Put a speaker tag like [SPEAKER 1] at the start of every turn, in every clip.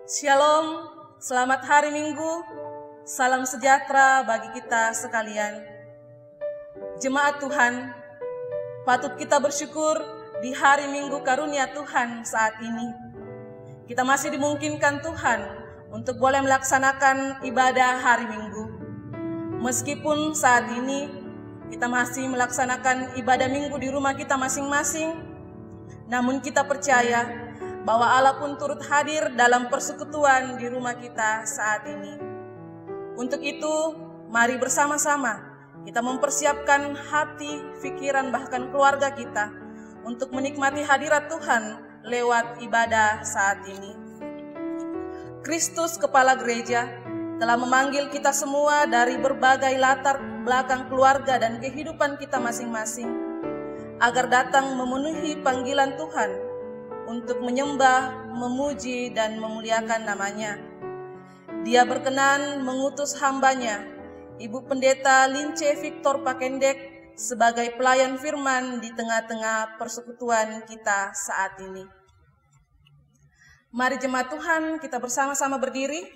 [SPEAKER 1] Shalom, selamat hari Minggu, salam sejahtera bagi kita sekalian. Jemaat Tuhan, patut kita bersyukur di hari Minggu karunia Tuhan saat ini. Kita masih dimungkinkan Tuhan untuk boleh melaksanakan ibadah hari Minggu. Meskipun saat ini kita masih melaksanakan ibadah Minggu di rumah kita masing-masing, namun kita percaya bahwa Allah pun turut hadir dalam persekutuan di rumah kita saat ini. Untuk itu, mari bersama-sama kita mempersiapkan hati, pikiran, bahkan keluarga kita untuk menikmati hadirat Tuhan lewat ibadah saat ini. Kristus Kepala Gereja telah memanggil kita semua dari berbagai latar belakang keluarga dan kehidupan kita masing-masing agar datang memenuhi panggilan Tuhan untuk menyembah, memuji, dan memuliakan namanya. Dia berkenan mengutus hambanya, Ibu Pendeta Lince Victor Pakendek, sebagai pelayan firman di tengah-tengah persekutuan kita saat ini. Mari jemaat Tuhan, kita bersama-sama berdiri.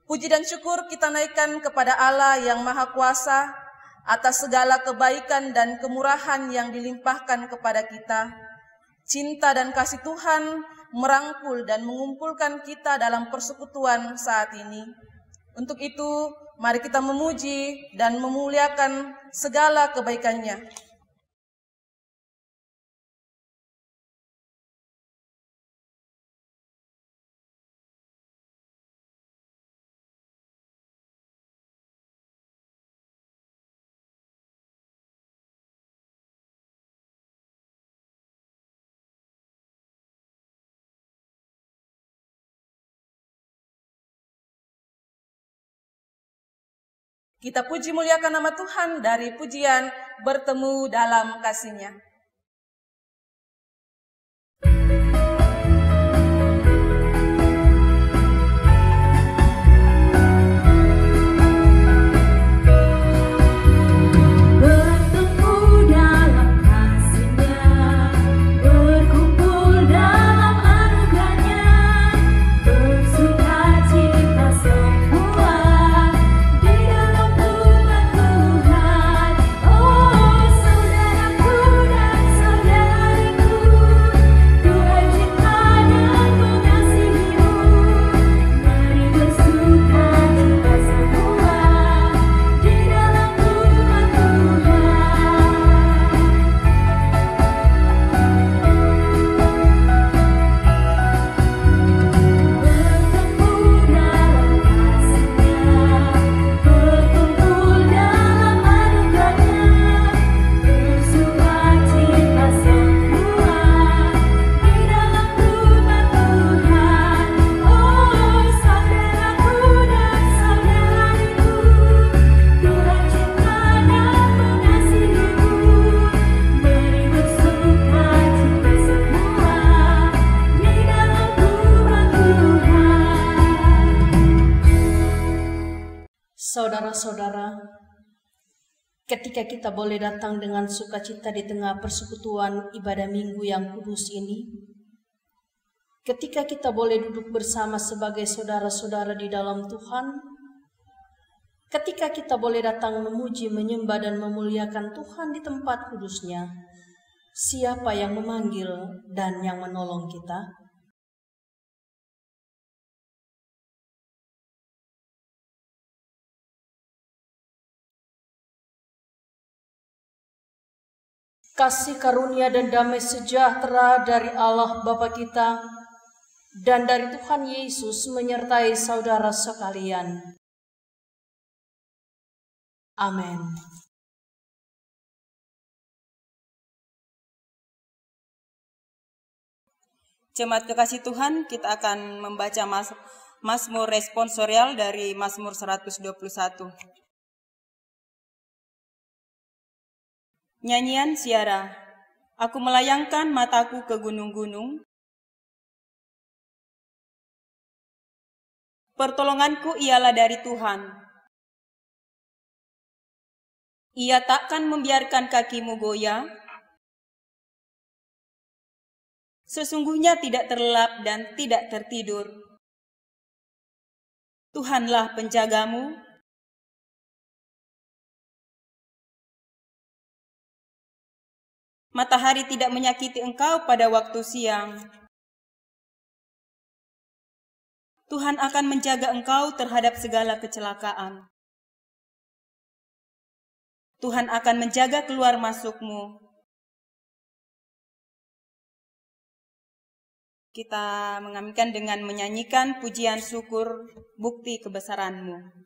[SPEAKER 1] Puji dan syukur kita naikkan kepada Allah yang Maha Kuasa atas segala kebaikan dan kemurahan yang dilimpahkan kepada kita. Cinta dan kasih Tuhan merangkul dan mengumpulkan kita dalam persekutuan saat ini. Untuk itu, mari kita memuji dan memuliakan segala kebaikan-Nya. Kita puji muliakan nama Tuhan dari pujian Bertemu Dalam Kasih-Nya. Saudara-saudara, ketika kita boleh datang dengan sukacita di tengah persekutuan ibadah Minggu yang kudus ini, ketika kita boleh duduk bersama sebagai saudara-saudara di dalam Tuhan, ketika kita boleh datang memuji, menyembah, dan memuliakan Tuhan di tempat kudus-Nya, siapa yang memanggil dan yang menolong kita? Kasih karunia dan damai sejahtera dari Allah Bapa kita dan dari Tuhan Yesus menyertai saudara sekalian. Amin.
[SPEAKER 2] Jemaat kekasih Tuhan, kita akan membaca Mazmur responsorial dari Mazmur 121. Nyanyian Siara. Aku melayangkan mataku ke gunung-gunung. Pertolonganku ialah dari Tuhan. Ia takkan membiarkan kakimu goyah. sesungguhnya tidak terlelap dan tidak tertidur. Tuhanlah penjagamu. Matahari tidak menyakiti engkau pada waktu siang. Tuhan akan menjaga engkau terhadap segala kecelakaan. Tuhan akan menjaga keluar masukmu. Kita mengaminkan dengan menyanyikan pujian syukur bukti kebesaran-Mu.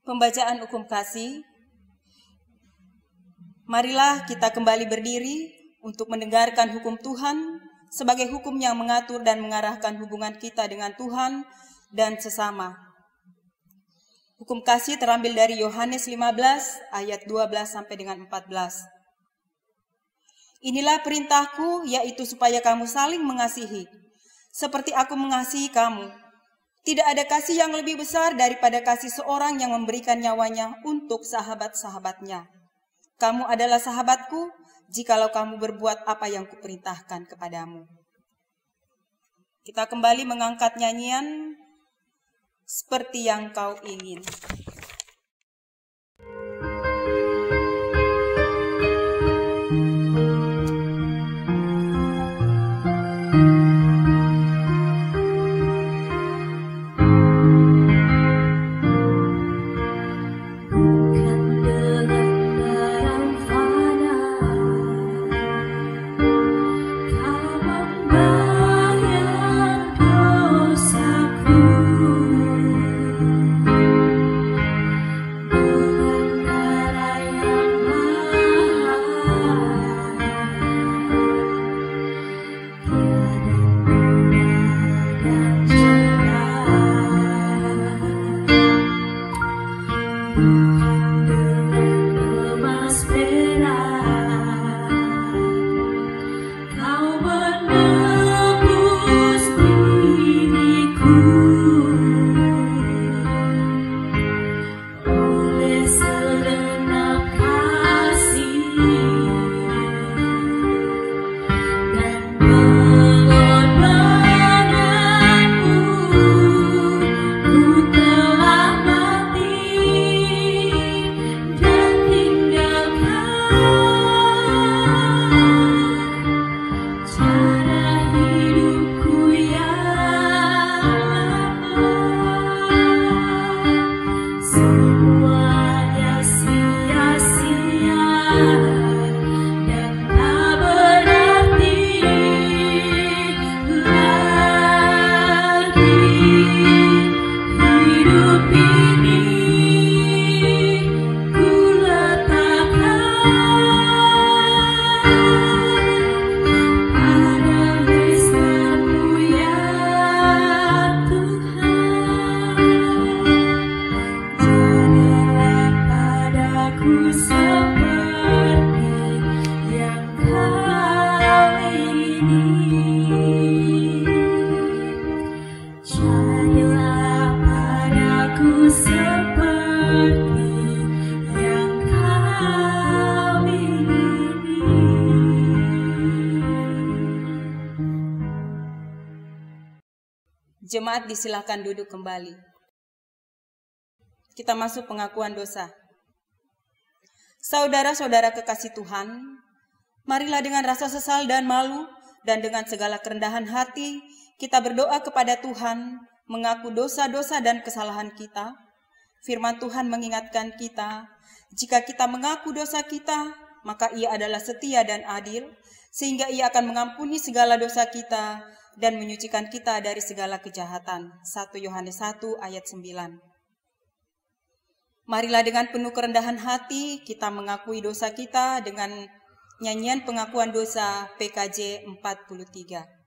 [SPEAKER 2] Pembacaan hukum kasih. Marilah kita kembali berdiri untuk mendengarkan hukum Tuhan sebagai hukum yang mengatur dan mengarahkan hubungan kita dengan Tuhan dan sesama. Hukum kasih terambil dari Yohanes 15 ayat 12 sampai dengan 14. Inilah perintahku, yaitu supaya kamu saling mengasihi, seperti aku mengasihi kamu. Tidak ada kasih yang lebih besar daripada kasih seorang yang memberikan nyawanya untuk sahabat-sahabatnya. Kamu adalah sahabatku, jikalau kamu berbuat apa yang kuperintahkan kepadamu. Kita kembali mengangkat nyanyian seperti yang kau ingin.
[SPEAKER 3] Dosaku
[SPEAKER 2] Jemaat disilahkan duduk kembali. Kita masuk pengakuan dosa. Saudara-saudara kekasih Tuhan, marilah dengan rasa sesal dan malu dan dengan segala kerendahan hati kita berdoa kepada Tuhan, mengaku dosa-dosa dan kesalahan kita. Firman Tuhan mengingatkan kita, jika kita mengaku dosa kita, maka Ia adalah setia dan adil, sehingga Ia akan mengampuni segala dosa kita dan menyucikan kita dari segala kejahatan. 1 Yohanes 1 ayat 9. Marilah dengan penuh kerendahan hati kita mengakui dosa kita dengan nyanyian pengakuan dosa PKJ 43.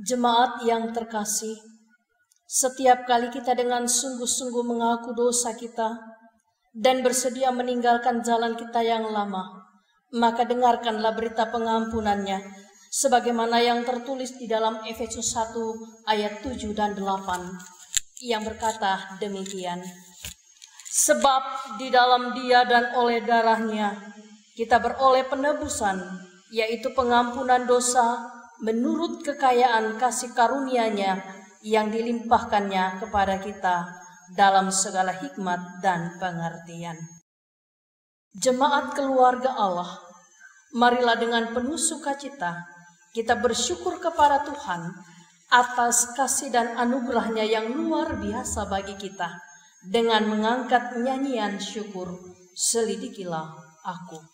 [SPEAKER 3] Jemaat yang terkasih, setiap kali kita dengan sungguh-sungguh mengaku dosa kita dan bersedia meninggalkan jalan kita yang lama, maka dengarkanlah berita pengampunannya, sebagaimana yang tertulis di dalam Efesus 1 ayat 7 dan 8, yang berkata demikian. Sebab di dalam Dia dan oleh darahnya kita beroleh penebusan, yaitu pengampunan dosa, menurut kekayaan kasih karunia-Nya yang dilimpahkannya kepada kita dalam segala hikmat dan pengertian. Jemaat keluarga Allah, marilah dengan penuh sukacita kita bersyukur kepada Tuhan atas kasih dan anugerah-Nya yang luar biasa bagi kita dengan mengangkat nyanyian syukur, Selidikilah Aku.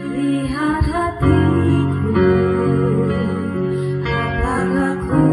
[SPEAKER 4] Lihat hatiku, apakah ku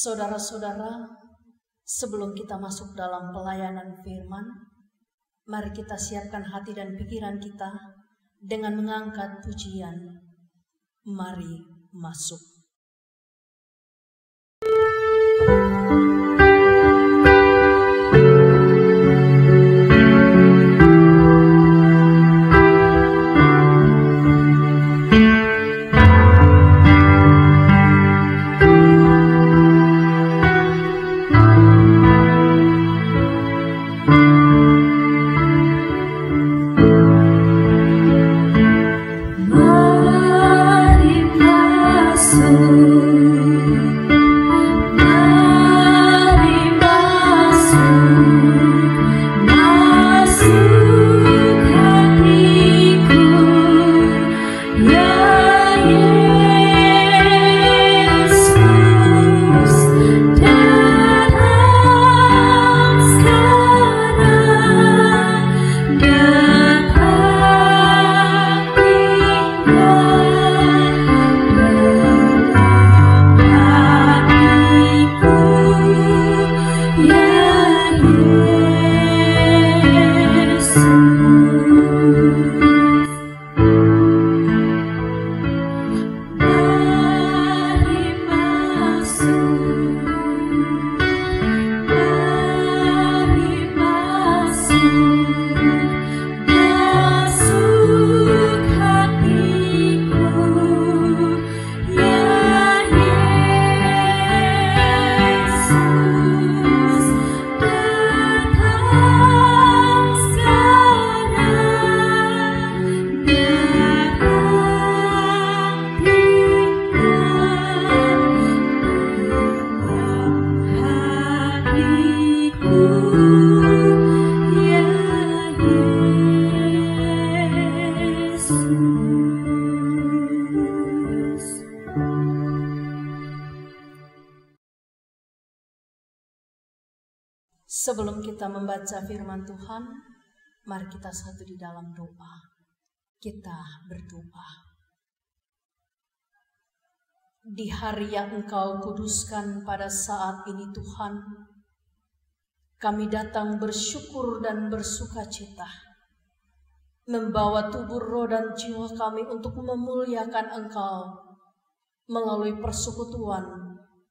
[SPEAKER 3] Saudara-saudara, sebelum kita masuk dalam pelayanan firman, mari kita siapkan hati dan pikiran kita dengan mengangkat pujian. Mari masuk. Sebelum kita membaca firman Tuhan, mari kita satu di dalam doa. Kita berdoa. Di hari yang Engkau kuduskan pada saat ini Tuhan, kami datang bersyukur dan bersukacita, membawa tubuh, roh, dan jiwa kami untuk memuliakan Engkau melalui persekutuan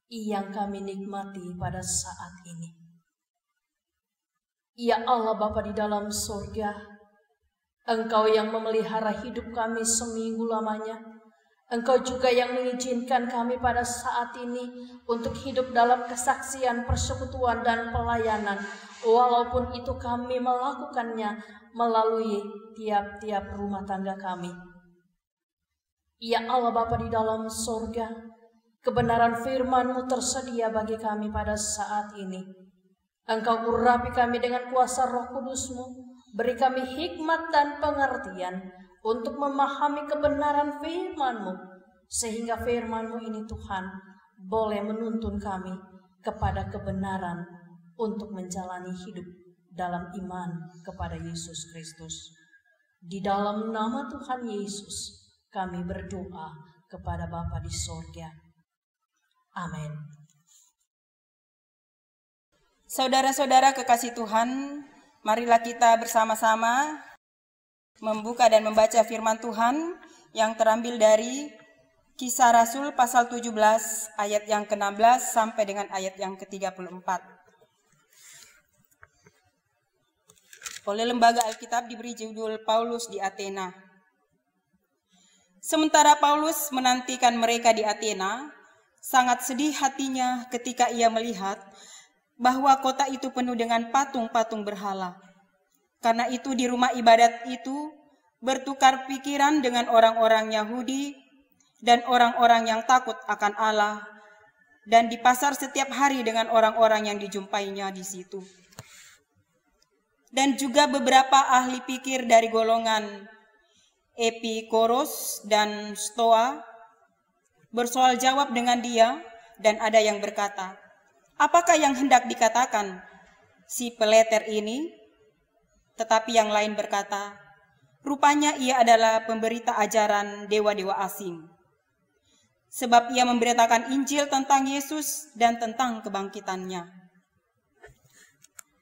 [SPEAKER 3] yang kami nikmati pada saat ini. Ya Allah Bapa di dalam surga, Engkau yang memelihara hidup kami seminggu lamanya. Engkau juga yang mengizinkan kami pada saat ini untuk hidup dalam kesaksian, persekutuan, dan pelayanan. Walaupun itu kami melakukannya melalui tiap-tiap rumah tangga kami. Ya Allah Bapa di dalam surga, kebenaran firman-Mu tersedia bagi kami pada saat ini. Engkau urapi kami dengan kuasa Roh Kudus-Mu, beri kami hikmat dan pengertian untuk memahami kebenaran firman-Mu, sehingga firman-Mu ini Tuhan boleh menuntun kami kepada kebenaran untuk menjalani hidup dalam iman kepada Yesus Kristus. Di dalam nama Tuhan Yesus kami berdoa kepada Bapa di sorga. Amin.
[SPEAKER 2] Saudara-saudara kekasih Tuhan, marilah kita bersama-sama membuka dan membaca firman Tuhan yang terambil dari Kisah Rasul pasal 17 ayat yang ke-16 sampai dengan ayat yang ke-34. Oleh Lembaga Alkitab diberi judul Paulus di Athena. Sementara Paulus menantikan mereka di Athena, sangat sedih hatinya ketika ia melihat bahwa kota itu penuh dengan patung-patung berhala. Karena itu di rumah ibadat itu bertukar pikiran dengan orang-orang Yahudi dan orang-orang yang takut akan Allah, dan di pasar setiap hari dengan orang-orang yang dijumpainya di situ. Dan juga beberapa ahli pikir dari golongan Epikuros dan Stoa bersoal jawab dengan dia, dan ada yang berkata, "Apakah yang hendak dikatakan si peleter ini?" Tetapi yang lain berkata, "Rupanya ia adalah pemberita ajaran dewa-dewa asing." sebab ia memberitakan Injil tentang Yesus dan tentang kebangkitannya.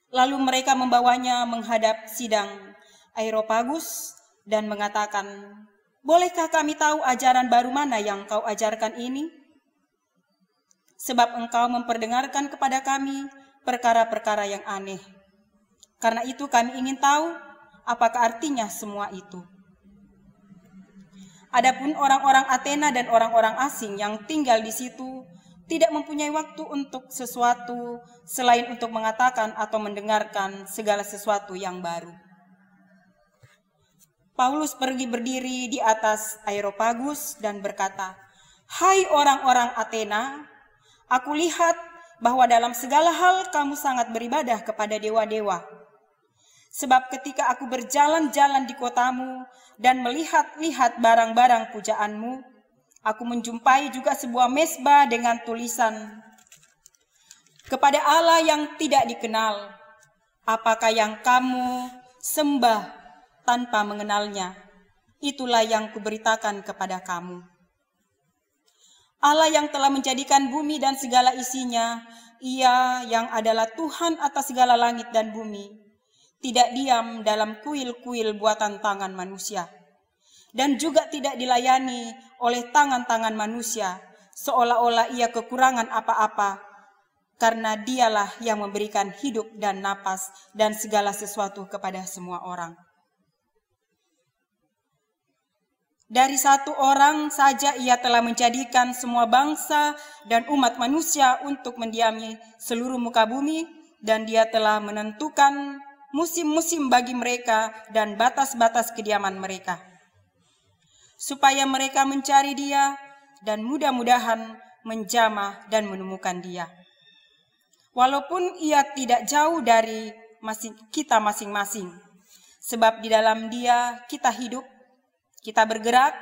[SPEAKER 2] Lalu mereka membawanya menghadap sidang Areopagus dan mengatakan, "Bolehkah kami tahu ajaran baru mana yang kau ajarkan ini? Sebab engkau memperdengarkan kepada kami perkara-perkara yang aneh. Karena itu kami ingin tahu apakah artinya semua itu." Adapun orang-orang Athena dan orang-orang asing yang tinggal di situ tidak mempunyai waktu untuk sesuatu selain untuk mengatakan atau mendengarkan segala sesuatu yang baru. Paulus pergi berdiri di atas Areopagus dan berkata, "Hai orang-orang Athena, aku lihat bahwa dalam segala hal kamu sangat beribadah kepada dewa-dewa. Sebab ketika aku berjalan-jalan di kotamu dan melihat-lihat barang-barang pujaanmu, aku menjumpai juga sebuah mezbah dengan tulisan, 'Kepada Allah yang tidak dikenal, apakah yang kamu sembah tanpa mengenalnya? Itulah yang kuberitakan kepada kamu. Allah yang telah menjadikan bumi dan segala isinya, Ia yang adalah Tuhan atas segala langit dan bumi, tidak diam dalam kuil-kuil buatan tangan manusia, dan juga tidak dilayani oleh tangan-tangan manusia, seolah-olah ia kekurangan apa-apa, karena dialah yang memberikan hidup dan napas dan segala sesuatu kepada semua orang. Dari satu orang saja ia telah menjadikan semua bangsa dan umat manusia untuk mendiami seluruh muka bumi, dan dia telah menentukan musim-musim bagi mereka dan batas-batas kediaman mereka, supaya mereka mencari Dia dan mudah-mudahan menjamah dan menemukan Dia. Walaupun Ia tidak jauh dari kita masing-masing, sebab di dalam Dia kita hidup, kita bergerak,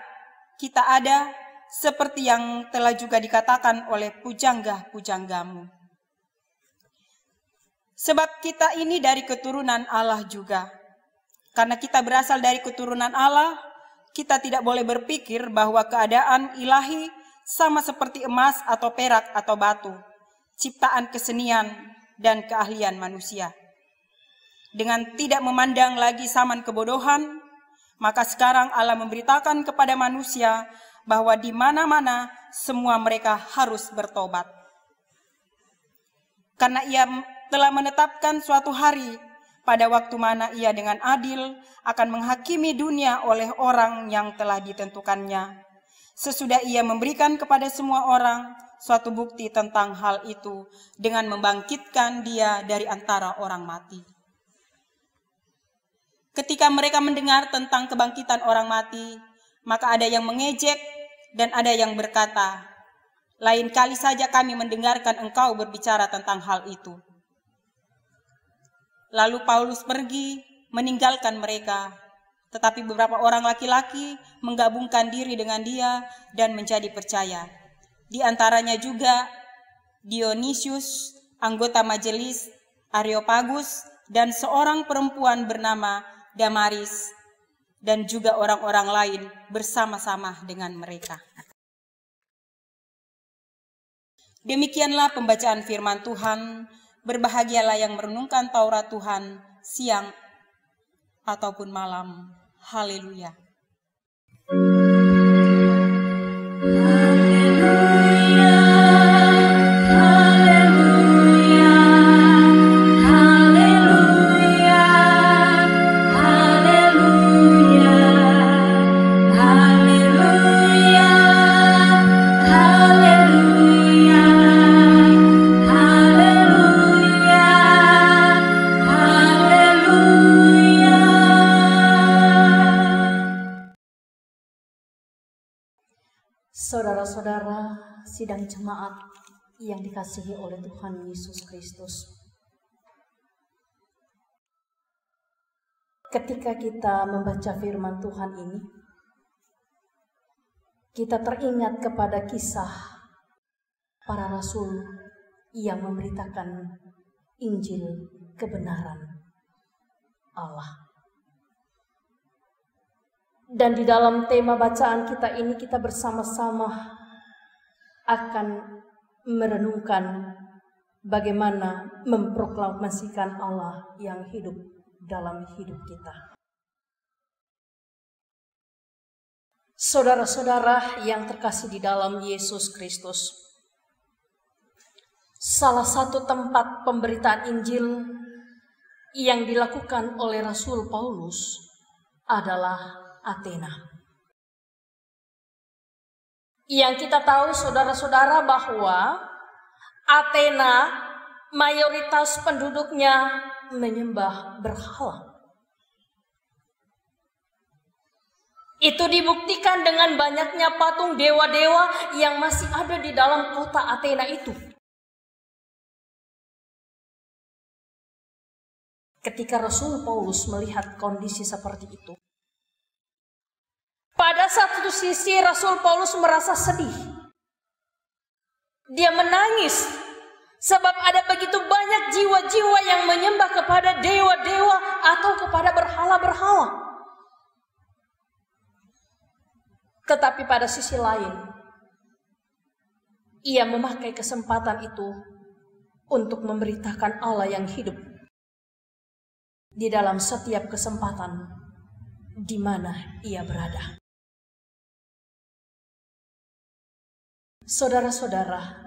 [SPEAKER 2] kita ada, seperti yang telah juga dikatakan oleh pujangga-pujanggamu. Sebab kita ini dari keturunan Allah juga. Karena kita berasal dari keturunan Allah, kita tidak boleh berpikir bahwa keadaan ilahi sama seperti emas atau perak atau batu, ciptaan kesenian dan keahlian manusia. Dengan tidak memandang lagi zaman kebodohan, maka sekarang Allah memberitakan kepada manusia bahwa di mana-mana semua mereka harus bertobat. Karena Ia telah menetapkan suatu hari pada waktu mana Ia dengan adil akan menghakimi dunia oleh orang yang telah ditentukannya, sesudah Ia memberikan kepada semua orang suatu bukti tentang hal itu dengan membangkitkan Dia dari antara orang mati. Ketika mereka mendengar tentang kebangkitan orang mati, maka ada yang mengejek dan ada yang berkata, "Lain kali saja kami mendengarkan engkau berbicara tentang hal itu." Lalu Paulus pergi meninggalkan mereka, tetapi beberapa orang laki-laki menggabungkan diri dengan dia dan menjadi percaya. Di antaranya juga Dionysius, anggota majelis Areopagus, dan seorang perempuan bernama Damaris, dan juga orang-orang lain bersama-sama dengan mereka. Demikianlah pembacaan firman Tuhan. Berbahagialah yang merenungkan Taurat Tuhan siang ataupun malam. Haleluya.
[SPEAKER 3] Saudara-saudara sidang jemaat yang dikasihi oleh Tuhan Yesus Kristus. Ketika kita membaca firman Tuhan ini, kita teringat kepada kisah para rasul yang memberitakan Injil kebenaran Allah. Dan di dalam tema bacaan kita ini kita bersama-sama akan merenungkan bagaimana memproklamasikan Allah yang hidup dalam hidup kita. Saudara-saudara yang terkasih di dalam Yesus Kristus, salah satu tempat pemberitaan Injil yang dilakukan oleh Rasul Paulus adalah Athena. Yang kita tahu saudara-saudara bahwa Athena mayoritas penduduknya menyembah berhala. Itu dibuktikan dengan banyaknya patung dewa-dewa yang masih ada di dalam kota Athena itu. Ketika Rasul Paulus melihat kondisi seperti itu, pada satu sisi Rasul Paulus merasa sedih. Dia menangis sebab ada begitu banyak jiwa-jiwa yang menyembah kepada dewa-dewa atau kepada berhala-berhala. Tetapi pada sisi lain, ia memakai kesempatan itu untuk memberitakan Allah yang hidup di dalam setiap kesempatan di mana ia berada. Saudara-saudara,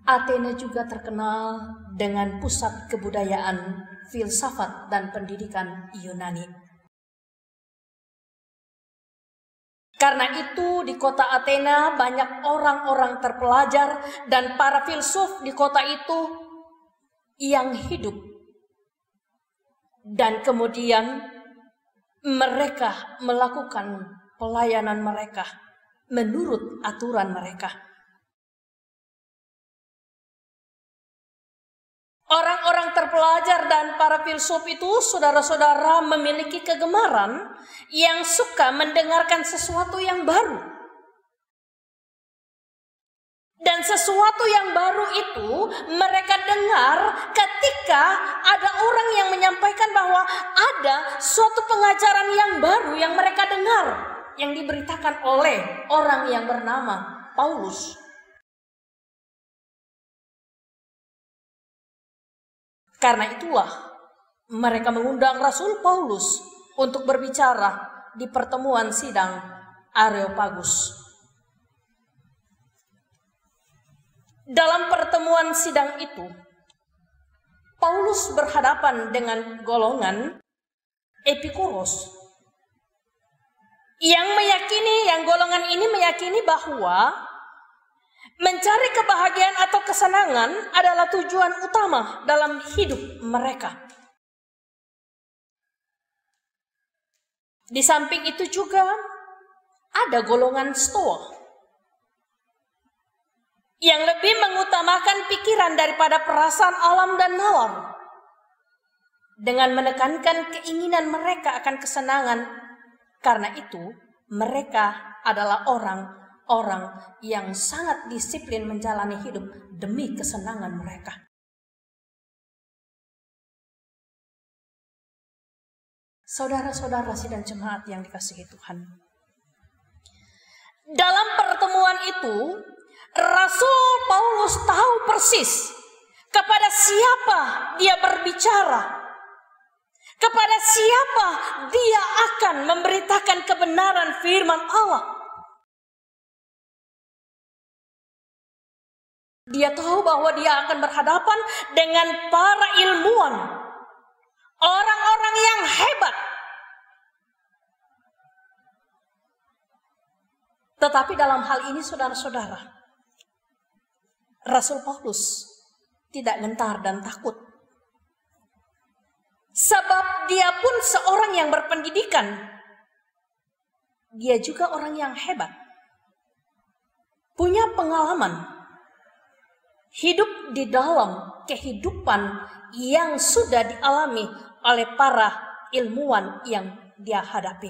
[SPEAKER 3] Athena juga terkenal dengan pusat kebudayaan, filsafat, dan pendidikan Yunani. Karena itu di kota Athena banyak orang-orang terpelajar dan para filsuf di kota itu yang hidup. Dan kemudian mereka melakukan pelayanan mereka menurut aturan mereka. Orang-orang terpelajar dan para filsuf itu, saudara-saudara, memiliki kegemaran yang suka mendengarkan sesuatu yang baru. Dan sesuatu yang baru itu mereka dengar ketika ada orang yang menyampaikan bahwa ada suatu pengajaran yang baru yang mereka dengar, yang diberitakan oleh orang yang bernama Paulus. Karena itulah mereka mengundang Rasul Paulus untuk berbicara di pertemuan sidang Areopagus. Dalam pertemuan sidang itu, Paulus berhadapan dengan golongan Epikuros yang golongan ini meyakini bahwa mencari kebahagiaan atau kesenangan adalah tujuan utama dalam hidup mereka. Di samping itu juga ada golongan Stoa yang lebih mengutamakan pikiran daripada perasaan alam dan nalar, dengan menekankan keinginan mereka akan kesenangan. Karena itu mereka adalah orang-orang yang sangat disiplin menjalani hidup demi kesenangan mereka. Saudara-saudara sidang jemaat yang dikasihi Tuhan, dalam pertemuan itu Rasul Paulus tahu persis kepada siapa dia berbicara, kepada siapa dia akan memberitakan kebenaran firman Allah. Dia tahu bahwa dia akan berhadapan dengan para ilmuwan, orang-orang yang hebat. Tetapi dalam hal ini saudara-saudara, Rasul Paulus tidak gentar dan takut. Sebab dia pun seorang yang berpendidikan. Dia juga orang yang hebat. Punya pengalaman. Hidup di dalam kehidupan yang sudah dialami oleh para ilmuwan yang dia hadapi.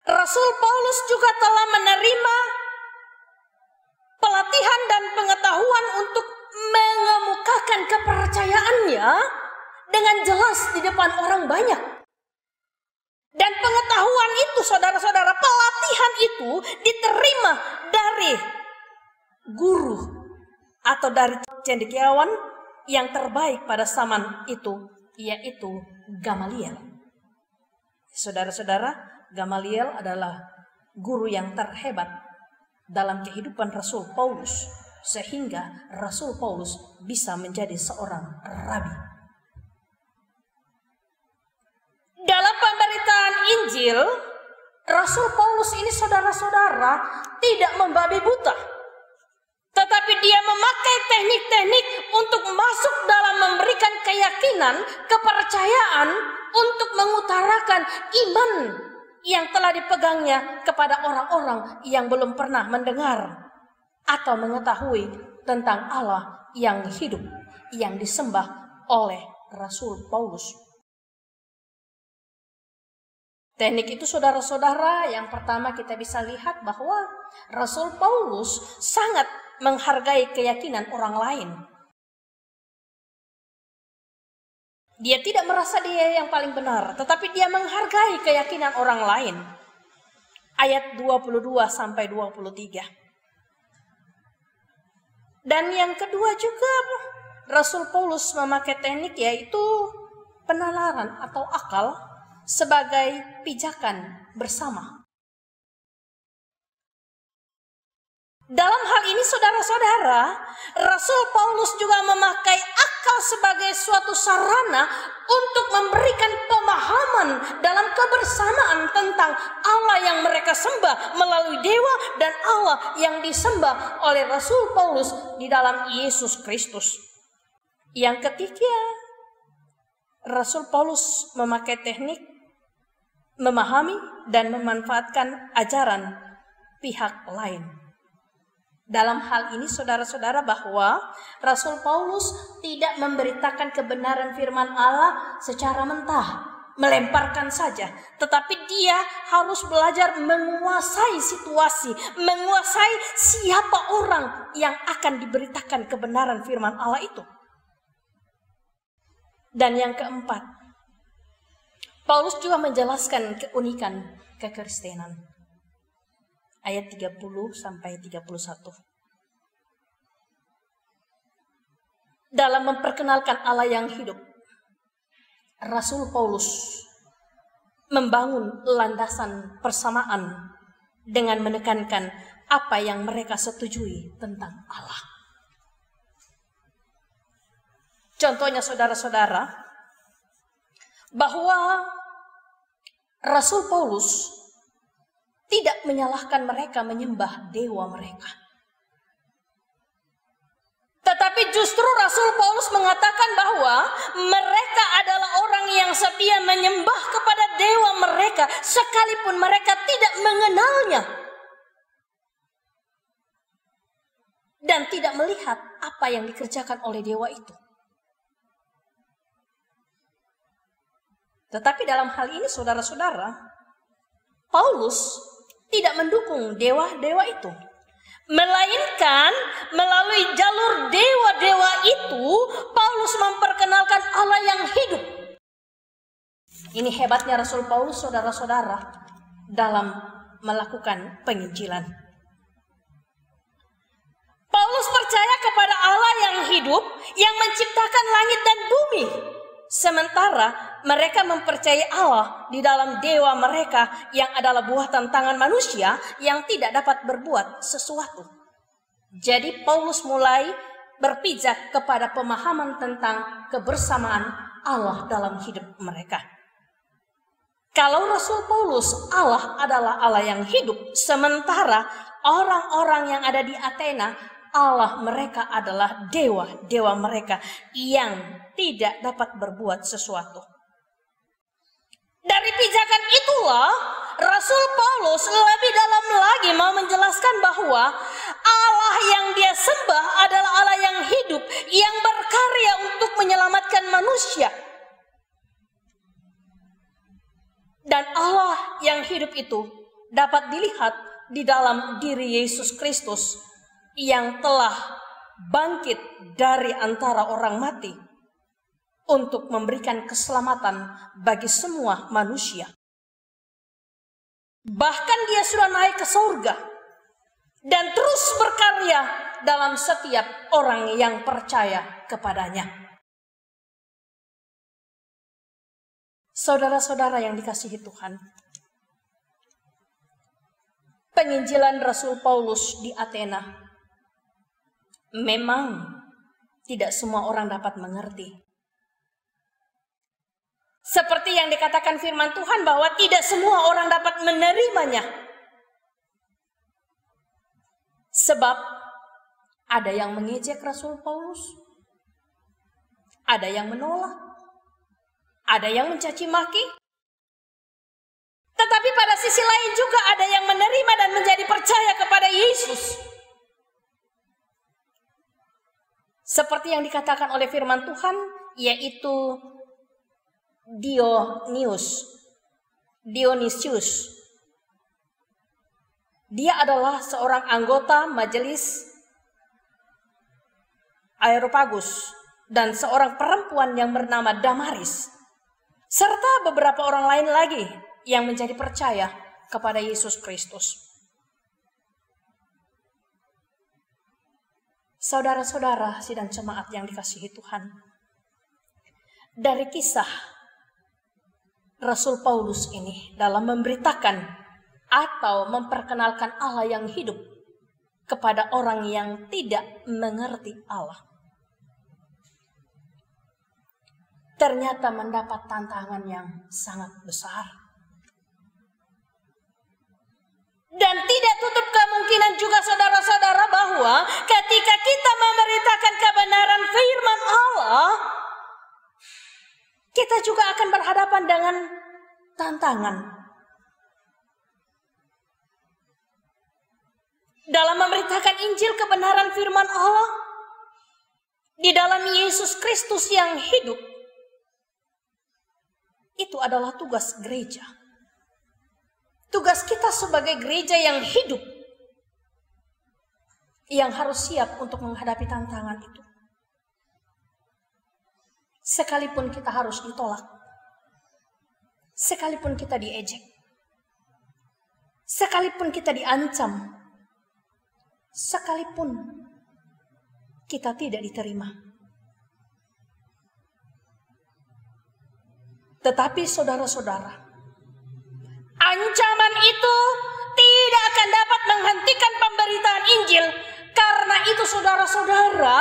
[SPEAKER 3] Rasul Paulus juga telah menerima pelatihan dan pengetahuan untuk mengemukakan kepercayaannya dengan jelas di depan orang banyak. Dan pengetahuan itu, saudara-saudara, pelatihan itu diterima dari guru atau dari cendekiawan yang terbaik pada zaman itu, yaitu Gamaliel. Saudara-saudara, Gamaliel adalah guru yang terhebat dalam kehidupan Rasul Paulus, sehingga Rasul Paulus bisa menjadi seorang rabi. Dalam pemberitaan Injil, Rasul Paulus ini, saudara-saudara, tidak membabi buta, tetapi dia memakai teknik-teknik untuk masuk dalam memberikan keyakinan, kepercayaan, untuk mengutarakan iman yang telah dipegangnya kepada orang-orang yang belum pernah mendengar atau mengetahui tentang Allah yang hidup, yang disembah oleh Rasul Paulus. Teknik itu, saudara-saudara, yang pertama kita bisa lihat bahwa Rasul Paulus sangat menghargai keyakinan orang lain. Dia tidak merasa dia yang paling benar, tetapi dia menghargai keyakinan orang lain. Ayat 22-23. Dan yang kedua juga, Rasul Paulus memakai teknik yaitu penalaran atau akal sebagai pijakan bersama. Dalam hal ini, saudara-saudara, Rasul Paulus juga memakai akal sebagai suatu sarana untuk memberikan pemahaman dalam kebersamaan tentang Allah yang mereka sembah melalui dewa dan Allah yang disembah oleh Rasul Paulus di dalam Yesus Kristus. Yang ketiga, Rasul Paulus memakai teknik memahami dan memanfaatkan ajaran pihak lain. Dalam hal ini, saudara-saudara, bahwa Rasul Paulus tidak memberitakan kebenaran firman Allah secara mentah, melemparkan saja, tetapi dia harus belajar menguasai situasi, menguasai siapa orang yang akan diberitakan kebenaran firman Allah itu. Dan yang keempat, Paulus juga menjelaskan keunikan kekristenan. Ayat 30-31. Dalam memperkenalkan Allah yang hidup, Rasul Paulus membangun landasan persamaan dengan menekankan apa yang mereka setujui tentang Allah. Contohnya, saudara-saudara, bahwa Rasul Paulus tidak menyalahkan mereka menyembah dewa mereka. Tetapi justru Rasul Paulus mengatakan bahwa mereka adalah orang yang setia menyembah kepada dewa mereka sekalipun mereka tidak mengenalnya dan tidak melihat apa yang dikerjakan oleh dewa itu. Tetapi dalam hal ini, saudara-saudara, Paulus tidak mendukung dewa-dewa itu, melainkan melalui jalur dewa-dewa itu Paulus memperkenalkan Allah yang hidup. Ini hebatnya Rasul Paulus, saudara-saudara, dalam melakukan penginjilan. Paulus percaya kepada Allah yang hidup, yang menciptakan langit dan bumi. Sementara mereka mempercayai Allah di dalam dewa mereka yang adalah buatan tangan manusia yang tidak dapat berbuat sesuatu. Jadi Paulus mulai berpijak kepada pemahaman tentang kebersamaan Allah dalam hidup mereka. Kalau Rasul Paulus, Allah adalah Allah yang hidup, sementara orang-orang yang ada di Athena, Allah mereka adalah dewa-dewa mereka yang tidak dapat berbuat sesuatu. Dari pijakan itulah Rasul Paulus lebih dalam lagi mau menjelaskan bahwa Allah yang dia sembah adalah Allah yang hidup, yang berkarya untuk menyelamatkan manusia. Dan Allah yang hidup itu dapat dilihat di dalam diri Yesus Kristus yang telah bangkit dari antara orang mati untuk memberikan keselamatan bagi semua manusia. Bahkan dia sudah naik ke surga dan terus berkarya dalam setiap orang yang percaya kepadanya. Saudara-saudara yang dikasihi Tuhan, penginjilan Rasul Paulus di Athena memang tidak semua orang dapat mengerti. Seperti yang dikatakan firman Tuhan bahwa tidak semua orang dapat menerimanya. Sebab ada yang mengejek Rasul Paulus, ada yang menolak, ada yang mencaci maki. Tetapi pada sisi lain juga ada yang menerima dan menjadi percaya kepada Yesus. Seperti yang dikatakan oleh firman Tuhan, yaitu Dionysius. Dia adalah seorang anggota majelis Areopagus dan seorang perempuan yang bernama Damaris, serta beberapa orang lain lagi yang menjadi percaya kepada Yesus Kristus. Saudara-saudara sidang jemaat yang dikasihi Tuhan, dari kisah Rasul Paulus ini dalam memberitakan atau memperkenalkan Allah yang hidup kepada orang yang tidak mengerti Allah, ternyata mendapat tantangan yang sangat besar. Dan tidak tutup kemungkinan juga saudara-saudara bahwa ketika kita memberitakan kebenaran firman Allah, kita juga akan berhadapan dengan tantangan. Dalam memberitakan Injil kebenaran firman Allah, di dalam Yesus Kristus yang hidup, itu adalah tugas gereja. Tugas kita sebagai gereja yang hidup, yang harus siap untuk menghadapi tantangan itu. Sekalipun kita harus ditolak, sekalipun kita diejek, sekalipun kita diancam, sekalipun kita tidak diterima. Tetapi saudara-saudara, ancaman itu tidak akan dapat menghentikan pemberitaan Injil. Karena itu saudara-saudara,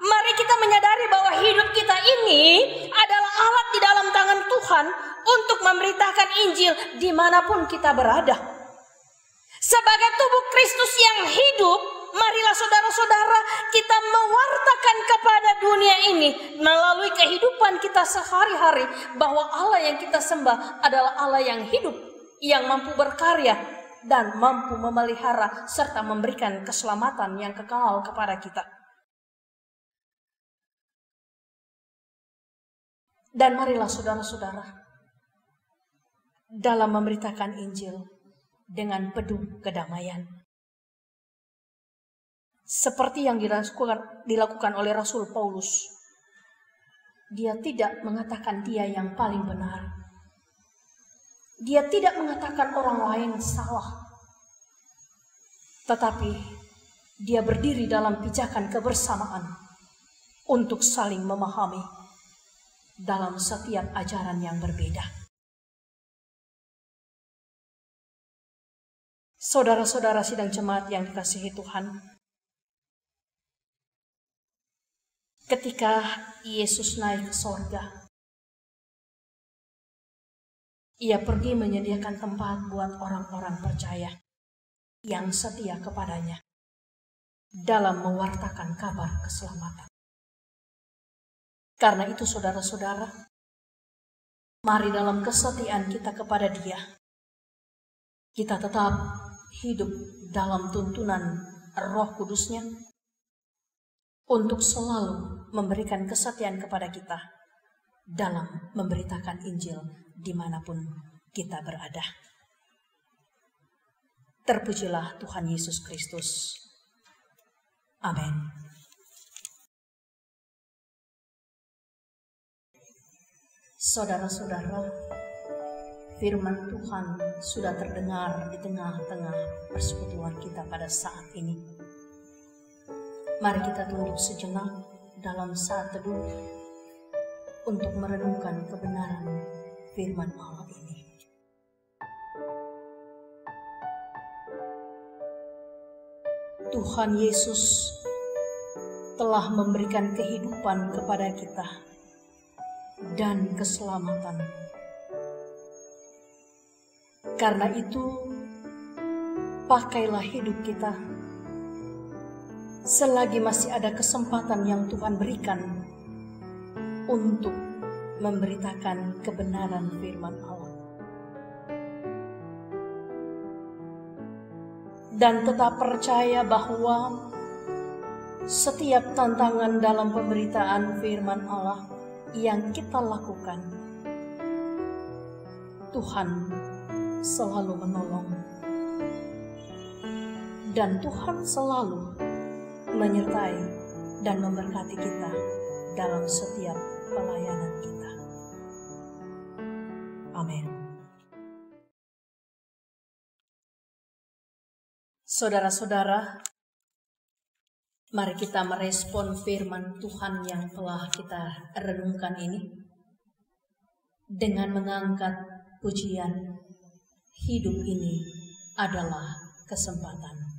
[SPEAKER 3] mari kita menyadari bahwa hidup kita ini adalah alat di dalam tangan Tuhan untuk memberitakan Injil dimanapun kita berada. Sebagai tubuh Kristus yang hidup, marilah saudara-saudara kita mewartakan kepada dunia ini melalui kehidupan kita sehari-hari bahwa Allah yang kita sembah adalah Allah yang hidup, yang mampu berkarya dan mampu memelihara serta memberikan keselamatan yang kekal kepada kita. Dan marilah saudara-saudara dalam memberitakan Injil dengan penuh kedamaian. Seperti yang dilakukan oleh Rasul Paulus. Dia tidak mengatakan dia yang paling benar. Dia tidak mengatakan orang lain salah. Tetapi dia berdiri dalam pijakan kebersamaan untuk saling memahami dalam setiap ajaran yang berbeda. Saudara-saudara sidang jemaat yang dikasihi Tuhan, ketika Yesus naik ke sorga, Ia pergi menyediakan tempat buat orang-orang percaya yang setia kepadanya dalam mewartakan kabar keselamatan. Karena itu saudara-saudara, mari dalam kesetiaan kita kepada Dia, kita tetap hidup dalam tuntunan Roh Kudus-Nya untuk selalu memberikan kesetiaan kepada kita dalam memberitakan Injil dimanapun kita berada. Terpujilah Tuhan Yesus Kristus. Amin. Saudara-saudara, firman Tuhan sudah terdengar di tengah-tengah persekutuan kita pada saat ini. Mari kita tunduk sejenak dalam saat teduh untuk merenungkan kebenaran firman Allah ini. Tuhan Yesus telah memberikan kehidupan kepada kita dan keselamatan. Karena itu, pakailah hidup kita selagi masih ada kesempatan yang Tuhan berikan untuk memberitakan kebenaran firman Allah. Dan tetap percaya bahwa setiap tantangan dalam pemberitaan firman Allah yang kita lakukan, Tuhan selalu menolong. Dan Tuhan selalu menyertai dan memberkati kita dalam setiap pelayanan kita. Amin. Saudara-saudara, mari kita merespon firman Tuhan yang telah kita renungkan ini dengan mengangkat pujian, hidup ini adalah kesempatan.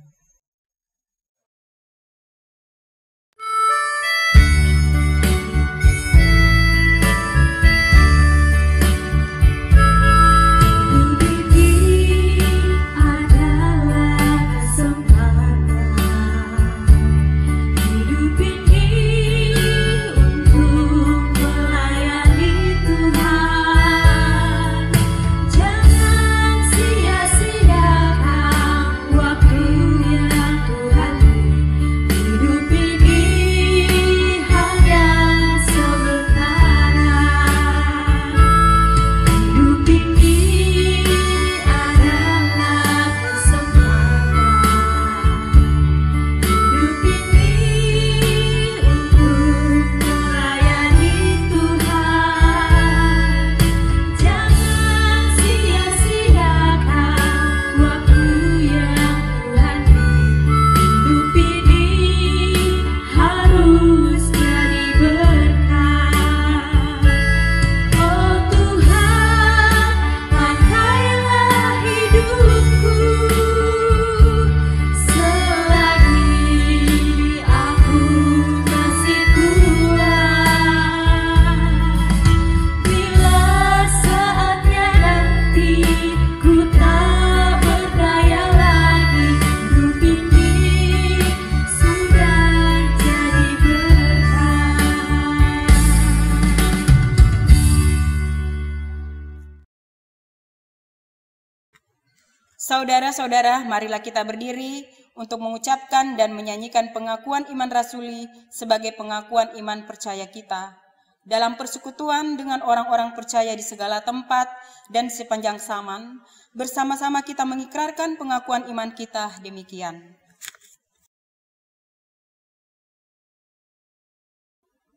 [SPEAKER 2] Saudara-saudara, marilah kita berdiri untuk mengucapkan dan menyanyikan pengakuan iman rasuli sebagai pengakuan iman percaya kita dalam persekutuan dengan orang-orang percaya di segala tempat dan sepanjang zaman. Bersama-sama kita mengikrarkan pengakuan iman kita demikian.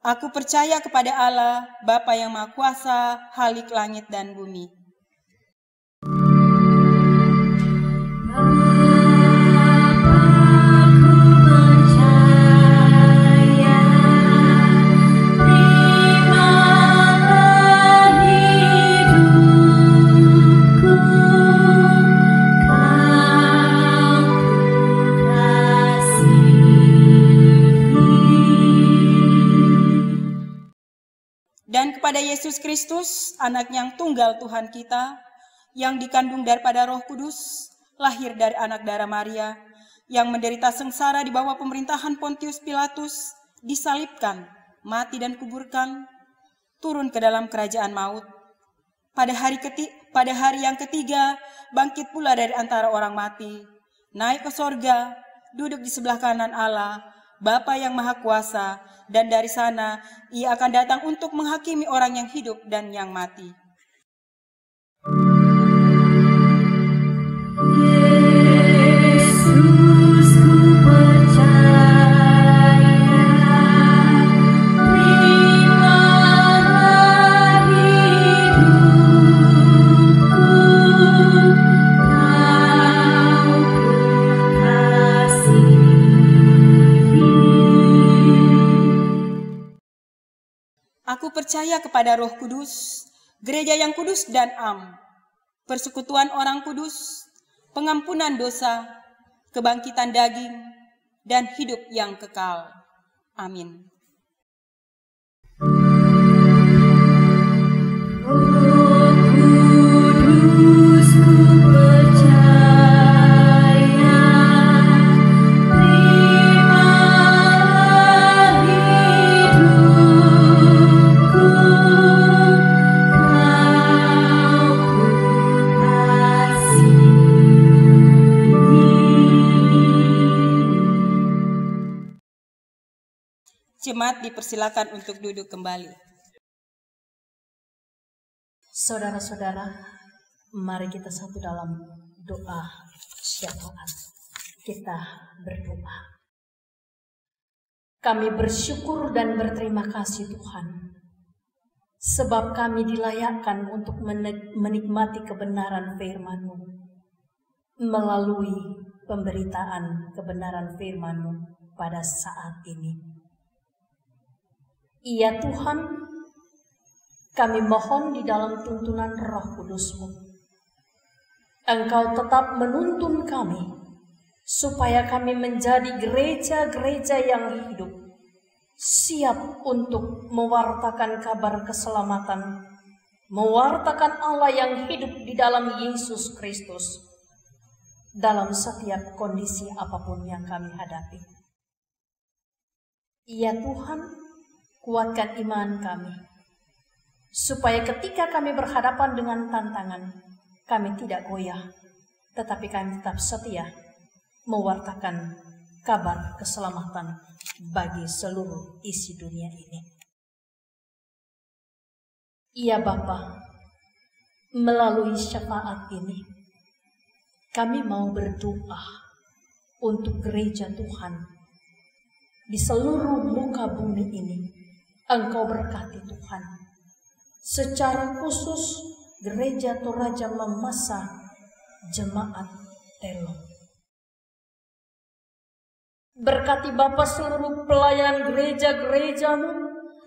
[SPEAKER 2] Aku percaya kepada Allah, Bapa yang Maha Kuasa, Khalik langit dan bumi. Dan kepada Yesus Kristus, anak yang tunggal Tuhan kita, yang dikandung daripada Roh Kudus, lahir dari anak darah Maria, yang menderita sengsara di bawah pemerintahan Pontius Pilatus, disalibkan, mati dan kuburkan, turun ke dalam kerajaan maut. Pada hari yang ketiga, bangkit pula dari antara orang mati, naik ke sorga, duduk di sebelah kanan Allah, Bapa yang Maha Kuasa, dan dari sana ia akan datang untuk menghakimi orang yang hidup dan yang mati.
[SPEAKER 4] Yesus, ku percaya, terimalah hidupku.
[SPEAKER 2] percaya kepada Roh Kudus, gereja yang kudus dan am, persekutuan orang kudus, pengampunan dosa, kebangkitan daging, dan hidup yang kekal. Amin. Jemaat dipersilakan untuk duduk kembali.
[SPEAKER 3] Saudara-saudara, mari kita satu dalam doa syafaat. Kita berdoa. Kami bersyukur dan berterima kasih Tuhan, sebab kami dilayakkan untuk menikmati kebenaran firman-Mu melalui pemberitaan kebenaran firman-Mu pada saat ini. Ya Tuhan, kami mohon di dalam tuntunan Roh Kudus-Mu, Engkau tetap menuntun kami, supaya kami menjadi gereja-gereja yang hidup, siap untuk mewartakan kabar keselamatan, mewartakan Allah yang hidup di dalam Yesus Kristus, dalam setiap kondisi apapun yang kami hadapi. Ya Tuhan, kuatkan iman kami, supaya ketika kami berhadapan dengan tantangan, kami tidak goyah, tetapi kami tetap setia mewartakan kabar keselamatan bagi seluruh isi dunia ini. Ya Bapa, melalui syafaat ini, kami mau berdoa untuk gereja Tuhan di seluruh muka bumi ini. Engkau berkati Tuhan, secara khusus gereja Toraja Mamasa Jemaat Telo. Berkati Bapa seluruh pelayanan gereja-gereja-Mu,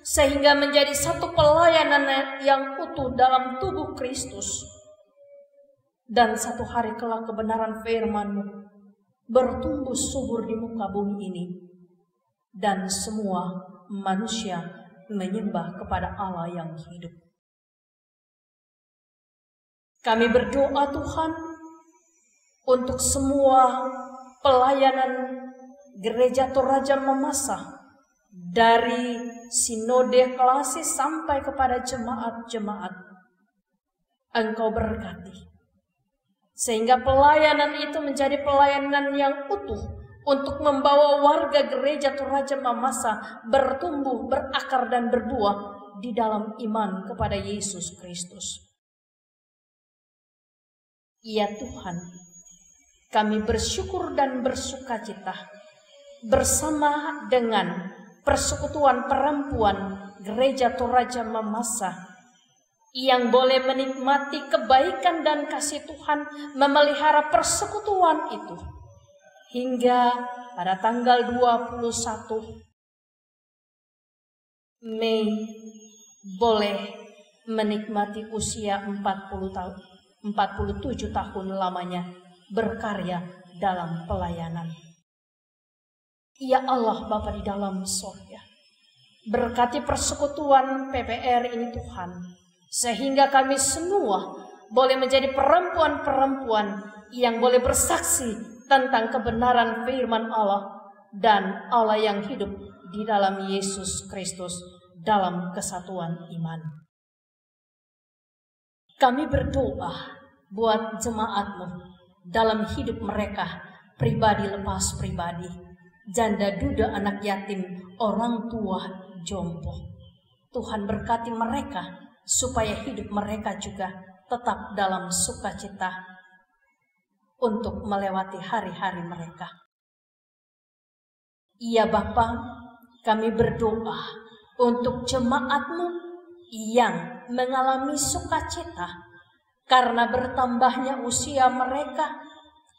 [SPEAKER 3] sehingga menjadi satu pelayanan yang utuh dalam tubuh Kristus. Dan satu hari kelak kebenaran firman-Mu bertumbuh subur di muka bumi ini, dan semua manusia menyembah kepada Allah yang hidup. Kami berdoa Tuhan untuk semua pelayanan gereja Toraja Mamasa, dari sinode klasis sampai kepada jemaat-jemaat. Engkau berkati, sehingga pelayanan itu menjadi pelayanan yang utuh, untuk membawa warga gereja Toraja Mamasa bertumbuh, berakar dan berbuah di dalam iman kepada Yesus Kristus. Ya Tuhan, kami bersyukur dan bersukacita bersama dengan persekutuan perempuan gereja Toraja Mamasa yang boleh menikmati kebaikan dan kasih Tuhan memelihara persekutuan itu. Hingga pada tanggal 21 Mei boleh menikmati usia 47 tahun lamanya berkarya dalam pelayanan. Ya Allah Bapa di dalam surga, berkati persekutuan PPR ini Tuhan, sehingga kami semua boleh menjadi perempuan-perempuan yang boleh bersaksi tentang kebenaran firman Allah dan Allah yang hidup di dalam Yesus Kristus dalam kesatuan iman. Kami berdoa buat jemaat-Mu dalam hidup mereka, pribadi lepas pribadi, janda duda anak yatim, orang tua jompo. Tuhan berkati mereka supaya hidup mereka juga tetap dalam sukacita untuk melewati hari-hari mereka. Ya Bapa, kami berdoa untuk jemaat-Mu yang mengalami sukacita karena bertambahnya usia mereka,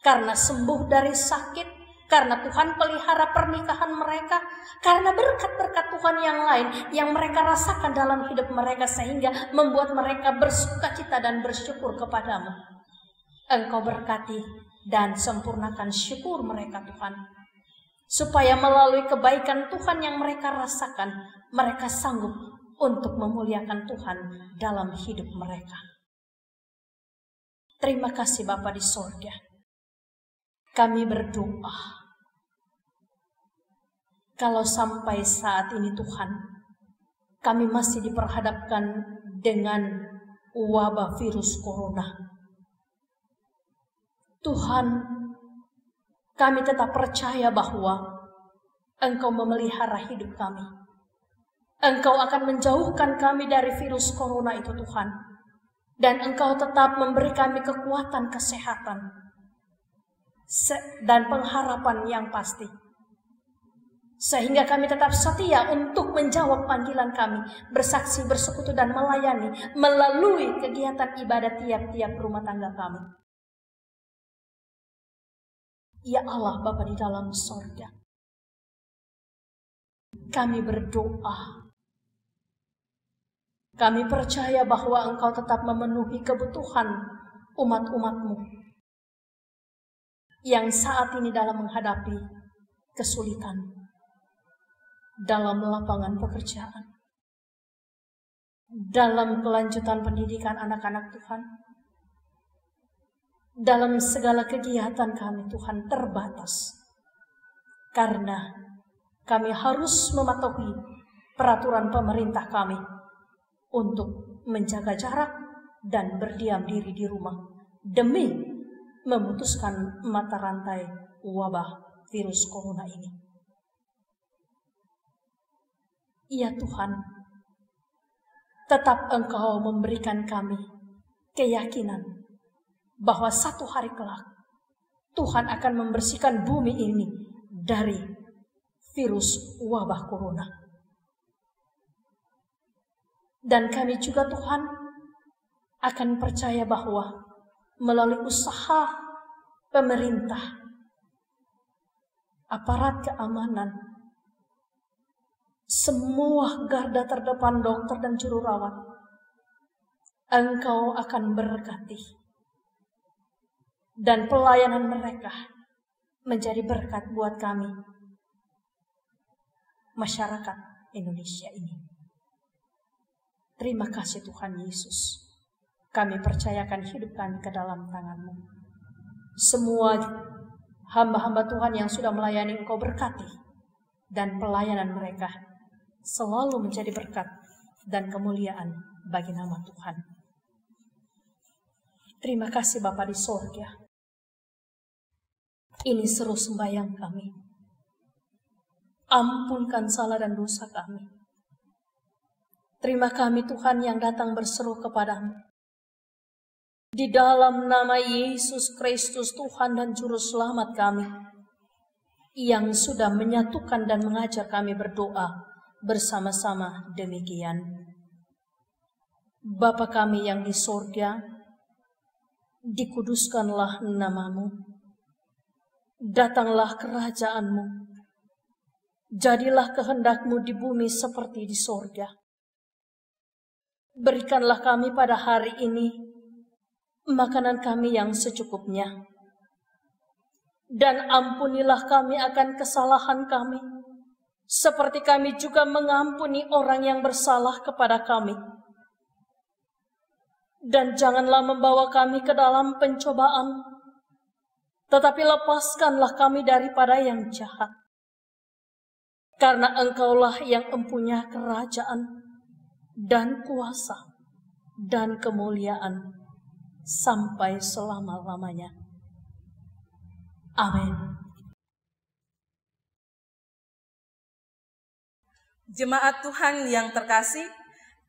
[SPEAKER 3] karena sembuh dari sakit, karena Tuhan pelihara pernikahan mereka, karena berkat-berkat Tuhan yang lain yang mereka rasakan dalam hidup mereka sehingga membuat mereka bersukacita dan bersyukur kepadamu. Engkau berkati dan sempurnakan syukur mereka Tuhan, supaya melalui kebaikan Tuhan yang mereka rasakan, mereka sanggup untuk memuliakan Tuhan dalam hidup mereka. Terima kasih Bapa di sorga. Kami berdoa, kalau sampai saat ini Tuhan, kami masih diperhadapkan dengan wabah virus corona. Tuhan, kami tetap percaya bahwa Engkau memelihara hidup kami. Engkau akan menjauhkan kami dari virus corona itu Tuhan. Dan Engkau tetap memberi kami kekuatan, kesehatan, dan pengharapan yang pasti. Sehingga kami tetap setia untuk menjawab panggilan kami, bersaksi, bersekutu, dan melayani melalui kegiatan ibadah tiap-tiap rumah tangga kami. Ya Allah Bapa di dalam sorga, kami berdoa. Kami percaya bahwa Engkau tetap memenuhi kebutuhan umat-umat-Mu yang saat ini dalam menghadapi kesulitan dalam lapangan pekerjaan, dalam kelanjutan pendidikan anak-anak Tuhan, dalam segala kegiatan kami Tuhan terbatas, karena kami harus mematuhi peraturan pemerintah kami untuk menjaga jarak dan berdiam diri di rumah demi memutuskan mata rantai wabah virus corona ini. Ya Tuhan, tetap Engkau memberikan kami keyakinan bahwa satu hari kelak Tuhan akan membersihkan bumi ini dari virus wabah corona. Dan kami juga Tuhan akan percaya bahwa melalui usaha pemerintah, aparat keamanan, semua garda terdepan dokter dan juru rawat, Engkau akan berkati. Dan pelayanan mereka menjadi berkat buat kami, masyarakat Indonesia ini. Terima kasih Tuhan Yesus. Kami percayakan hidup kami ke dalam tangan-Mu. Semua hamba-hamba Tuhan yang sudah melayani Engkau berkati. Dan pelayanan mereka selalu menjadi berkat dan kemuliaan bagi nama Tuhan. Terima kasih Bapa di sorga. Ini seru sembahyang kami. Ampunkan salah dan dosa kami. Terima kami Tuhan yang datang berseru kepadamu. Di dalam nama Yesus Kristus Tuhan dan Juru Selamat kami, yang sudah menyatukan dan mengajar kami berdoa bersama-sama demikian. Bapa kami yang di sorga, dikuduskanlah nama-Mu. Datanglah kerajaan-Mu. Jadilah kehendak-Mu di bumi seperti di sorga. Berikanlah kami pada hari ini makanan kami yang secukupnya. Dan ampunilah kami akan kesalahan kami, seperti kami juga mengampuni orang yang bersalah kepada kami. Dan janganlah membawa kami ke dalam pencobaan, tetapi lepaskanlah kami daripada yang jahat. Karena Engkaulah yang empunya kerajaan, dan kuasa, dan kemuliaan, sampai selama-lamanya. Amin.
[SPEAKER 1] Jemaat Tuhan yang terkasih,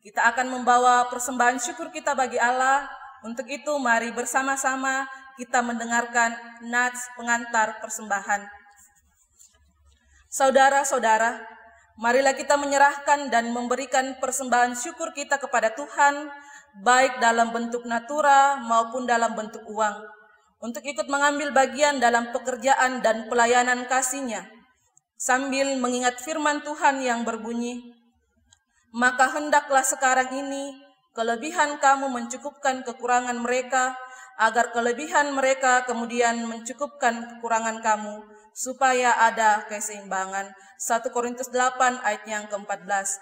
[SPEAKER 1] kita akan membawa persembahan syukur kita bagi Allah. Untuk itu, mari bersama-sama kita mendengarkan nats pengantar persembahan. Saudara-saudara, marilah kita menyerahkan dan memberikan persembahan syukur kita kepada Tuhan, baik dalam bentuk natura maupun dalam bentuk uang, untuk ikut mengambil bagian dalam pekerjaan dan pelayanan kasih-Nya, sambil mengingat firman Tuhan yang berbunyi, "Maka hendaklah sekarang ini kelebihan kamu mencukupkan kekurangan mereka, agar kelebihan mereka kemudian mencukupkan kekurangan kamu, supaya ada keseimbangan." 1 Korintus 8 ayat yang ke-14.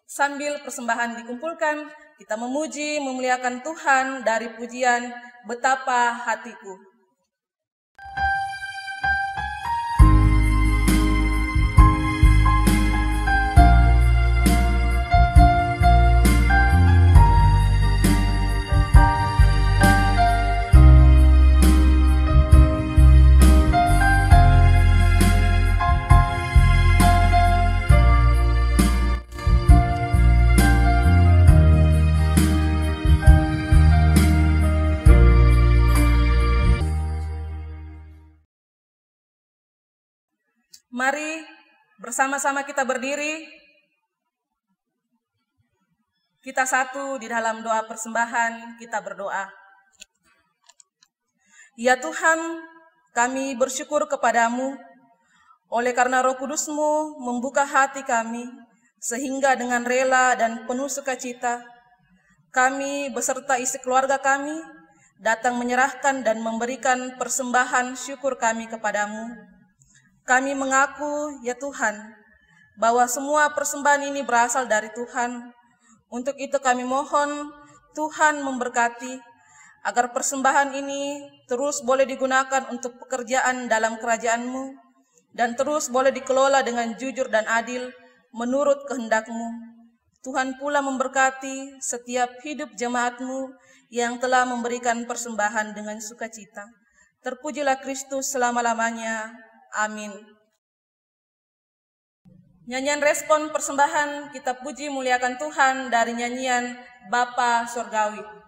[SPEAKER 1] Sambil persembahan dikumpulkan, kita memuji, memuliakan Tuhan dari pujian "Betapa Hatiku". Mari bersama-sama kita berdiri. Kita satu di dalam doa persembahan, kita berdoa. Ya Tuhan, kami bersyukur kepadamu, oleh karena Roh Kudus-Mu membuka hati kami, sehingga dengan rela dan penuh sukacita, kami beserta isi keluarga kami datang menyerahkan dan memberikan persembahan syukur kami kepadamu. Kami mengaku, ya Tuhan, bahwa semua persembahan ini berasal dari Tuhan. Untuk itu kami mohon Tuhan memberkati, agar persembahan ini terus boleh digunakan untuk pekerjaan dalam kerajaan-Mu, dan terus boleh dikelola dengan jujur dan adil menurut kehendak-Mu. Tuhan pula memberkati setiap hidup jemaat-Mu yang telah memberikan persembahan dengan sukacita. Terpujilah Kristus selama-lamanya. Amin. Nyanyian respon persembahan, kita puji muliakan Tuhan dari nyanyian Bapa Surgawi.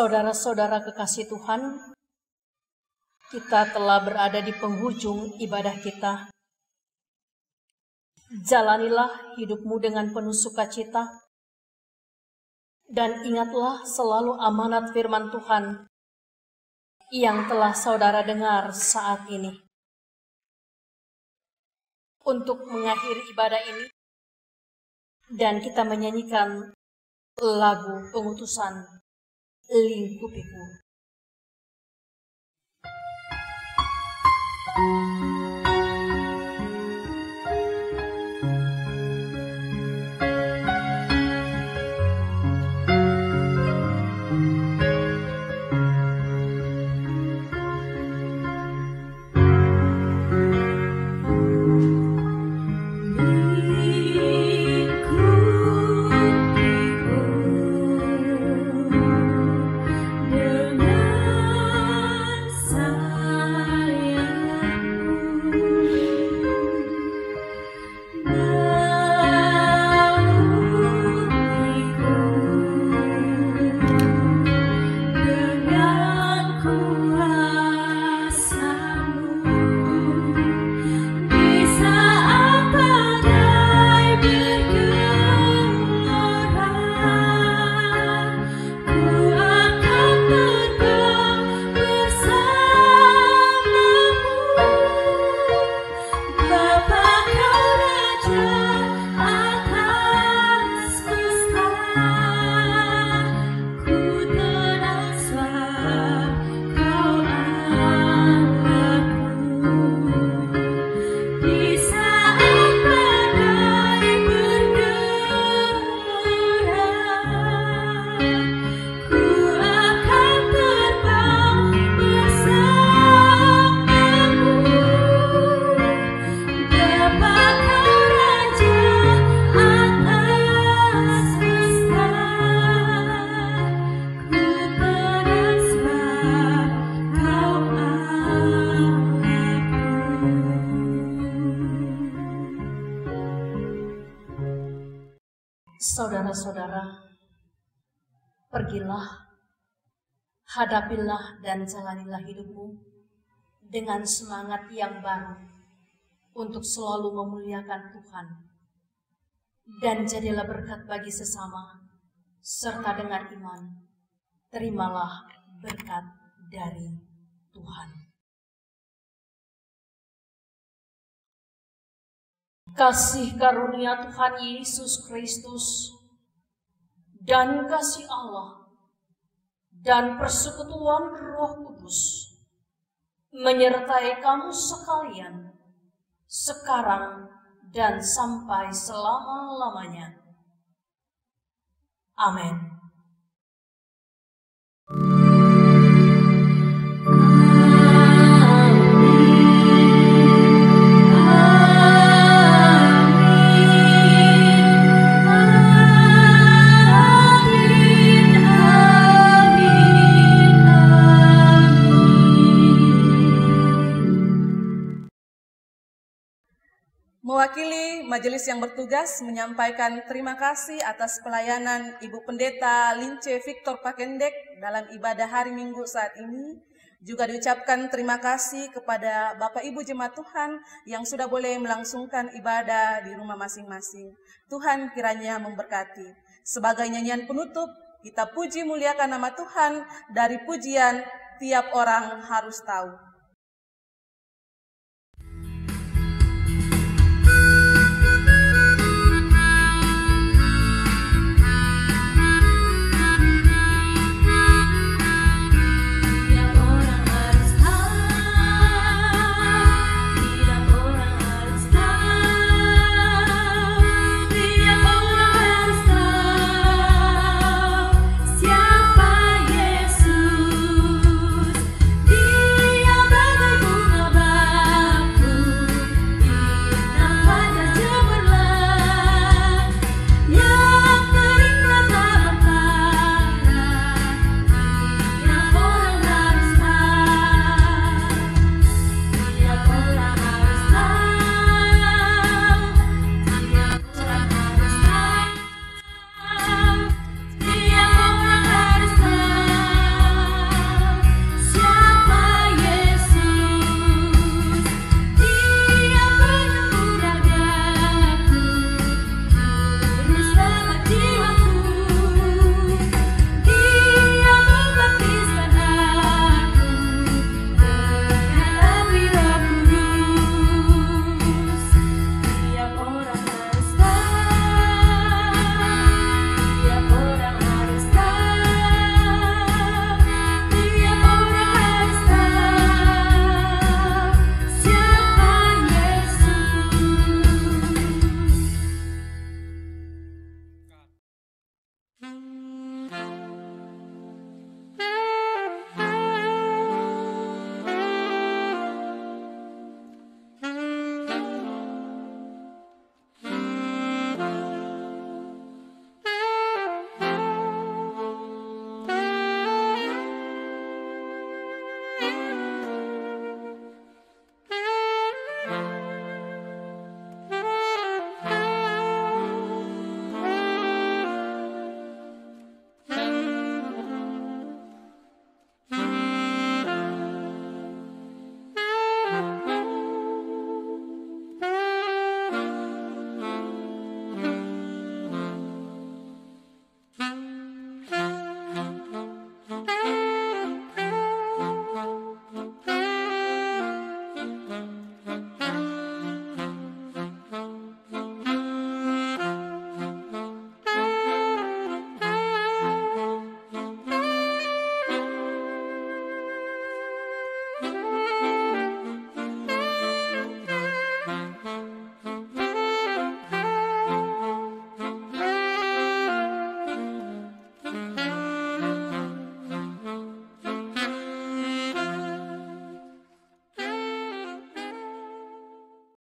[SPEAKER 3] Saudara-saudara kekasih Tuhan, kita telah berada di penghujung ibadah kita. Jalanilah hidupmu dengan penuh sukacita, dan ingatlah selalu amanat firman Tuhan yang telah saudara dengar saat ini. Untuk mengakhiri ibadah ini, dan kita menyanyikan lagu pengutusan Lingkupiku.
[SPEAKER 4] Lingkupiku
[SPEAKER 3] Saudara-saudara, pergilah, hadapilah dan jalanilah hidupmu dengan semangat yang baru untuk selalu memuliakan Tuhan. Dan jadilah berkat bagi sesama, serta dengan iman, terimalah berkat dari Tuhan. Kasih karunia Tuhan Yesus Kristus dan kasih Allah dan persekutuan Roh Kudus menyertai kamu sekalian sekarang dan sampai selama-lamanya. Amin.
[SPEAKER 1] Mewakili majelis yang bertugas menyampaikan terima kasih atas pelayanan Ibu Pendeta Lince Victor Pakendek dalam ibadah hari Minggu saat ini. Juga diucapkan terima kasih kepada Bapak Ibu Jemaat Tuhan yang sudah boleh melangsungkan ibadah di rumah masing-masing. Tuhan kiranya memberkati. Sebagai nyanyian penutup, kita puji muliakan nama Tuhan dari pujian Tiap Orang Harus Tahu.